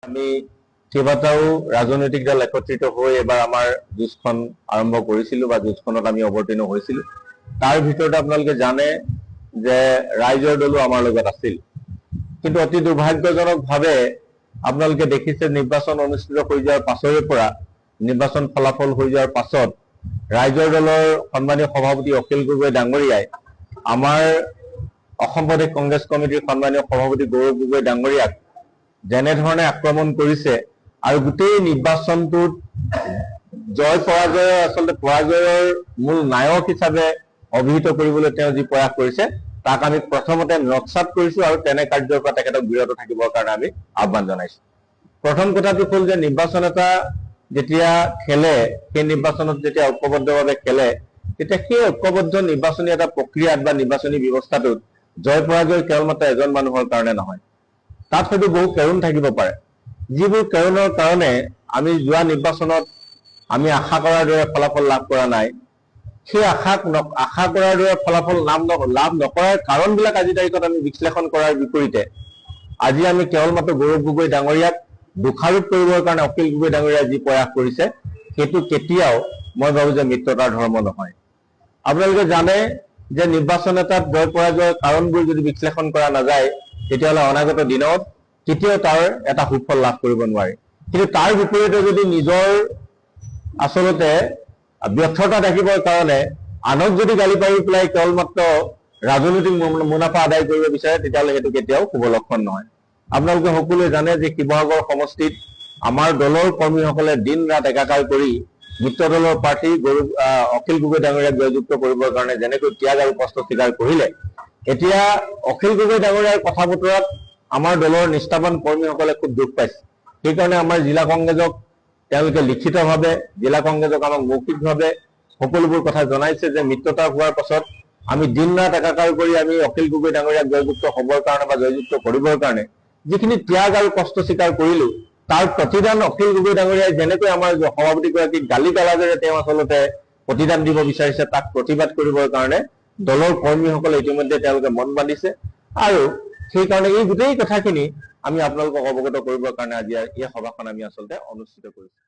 আমি কেইবাটাও ৰাজনৈতিক দল একত্ৰিত হৈ এবাৰ আমাৰ যুঁজখন আৰম্ভ কৰিছিলো বা যুঁজখনত আমি অৱতীৰ্ণ হৈছিলো। তাৰ ভিতৰত আপোনালোকে জানে যে ৰাইজৰ দলো আমাৰ লগত আছিল, কিন্তু অতি দুৰ্ভাগ্যজনকভাৱে আপোনালোকে দেখিছে নিৰ্বাচন অনুষ্ঠিত হৈ যোৱাৰ পাছৰে পৰা নিৰ্বাচন ফলাফল হৈ যোৱাৰ পাছত ৰাইজৰ দলৰ সন্মানীয় সভাপতি অখিল গগৈ ডাঙৰীয়াই আমাৰ অসম প্ৰদেশ কংগ্ৰেছ কমিটিৰ সন্মানীয় সভাপতি গৌৰৱ গগৈ ডাঙৰীয়াক যেনেধৰণে আক্ৰমণ কৰিছে আৰু গোটেই নিৰ্বাচনটোত জয় পৰাজয় আচলতে পৰাজয়ৰ মূল নায়ক হিচাপে অভিহিত কৰিবলৈ তেওঁ যি প্ৰয়াস কৰিছে তাক আমি প্ৰথমতে নৎসাত কৰিছো আৰু তেনে কাৰ্যৰ পৰা তেখেতক বিৰত থাকিবৰ কাৰণে আমি আহ্বান জনাইছো। প্ৰথম কথাটো হ'ল যে নিৰ্বাচন এটা যেতিয়া খেলে, সেই নিৰ্বাচনত যেতিয়া ঐক্যবদ্ধভাৱে খেলে, তেতিয়া সেই ঐক্যবদ্ধ নিৰ্বাচনী এটা প্ৰক্ৰিয়াত বা নিৰ্বাচনী ব্যৱস্থাটোত জয় পৰাজয় কেৱল মাত্ৰ এজন মানুহৰ কাৰণে নহয়, তাত হয়তো বহু কেৰুণ থাকিব পাৰে। যিবোৰ কেৰুণৰ কাৰণে আমি যোৱা নিৰ্বাচনত আমি আশা কৰাৰ দৰে ফলাফল লাভ কৰা নাই, সেই আশা কৰাৰ দৰে ফলাফল লাভ নকৰাৰ কাৰণবিলাক আজিৰ তাৰিখত আমি বিশ্লেষণ কৰাৰ বিপৰীতে আজি আমি কেৱল মাত্ৰ গৌৰৱ গগৈ ডাঙৰীয়াক দোষাৰোপ কৰিবৰ কাৰণে অখিল গগৈ ডাঙৰীয়াই যি প্ৰয়াস কৰিছে সেইটো কেতিয়াও মই ভাবো যে মিত্ৰতাৰ ধৰ্ম নহয়। আপোনালোকে জানে যে নিৰ্বাচন এটাত জয় পৰাজয়ৰ কাৰণবোৰ যদি বিশ্লেষণ কৰা নাযায় তেতিয়াহ'লে অনাগত দিনত কেতিয়াও তাৰ এটা সুফল লাভ কৰিব নোৱাৰে। কিন্তু তাৰ বিপৰীতে যদি নিজৰ আচলতে ব্যৰ্থতা দেখিবৰ কাৰণে আনক যদি গালি পাৰি পেলাই কেৱল মাত্ৰ ৰাজনৈতিক মুনাফা আদায় কৰিব বিচাৰে তেতিয়াহ'লে সেইটো কেতিয়াও শুভ লক্ষণ নহয়। আপোনালোকে সকলোৱে জানে যে শিৱসাগৰ সমষ্টিত আমাৰ দলৰ কৰ্মীসকলে দিন ৰাত একাকাৰ কৰি মিত্ৰ দলৰ প্ৰাৰ্থী অখিল গগৈ ডাঙৰীয়াক জয়যুক্ত কৰিবৰ কাৰণে যেনেকৈ ত্যাগ আৰু কষ্ট স্বীকাৰ কৰিলে, এতিয়া অখিল গগৈ ডাঙৰীয়াৰ কথা বতৰাত আমাৰ দলৰ নিষ্ঠাবান কৰ্মীসকলে খুব দুখ পাইছে। সেইকাৰণে আমাৰ জিলা কংগ্ৰেছক তেওঁলোকে লিখিতভাৱে, জিলা কংগ্ৰেছক আমাক মৌখিকভাৱে সকলোবোৰ কথা জনাইছে যে মিত্ৰতা হোৱাৰ পাছত আমি দিন ৰাত একাকাৰ কৰি আমি অখিল গগৈ ডাঙৰীয়াক জয়যুক্ত হ'বৰ কাৰণে বা জয়যুক্ত কৰিবৰ কাৰণে যিখিনি ত্যাগ আৰু কষ্ট স্বীকাৰ কৰিলো, তাৰ প্ৰতিদান অখিল গগৈ ডাঙৰীয়াই যেনেকৈ আমাৰ সভাপতিগৰাকীক গালি গালাজেৰে তেওঁ আচলতে প্ৰতিদান দিব বিচাৰিছে তাক প্ৰতিবাদ কৰিবৰ কাৰণে দলৰ কৰ্মীসকলে ইতিমধ্যে তেওঁলোকে মন বান্ধিছে। আৰু সেইকাৰণে এই গোটেই কথাখিনি আমি আপোনালোকক অৱগত কৰিবৰ কাৰণে আজি এই সভাখন আমি আচলতে অনুষ্ঠিত কৰিছো।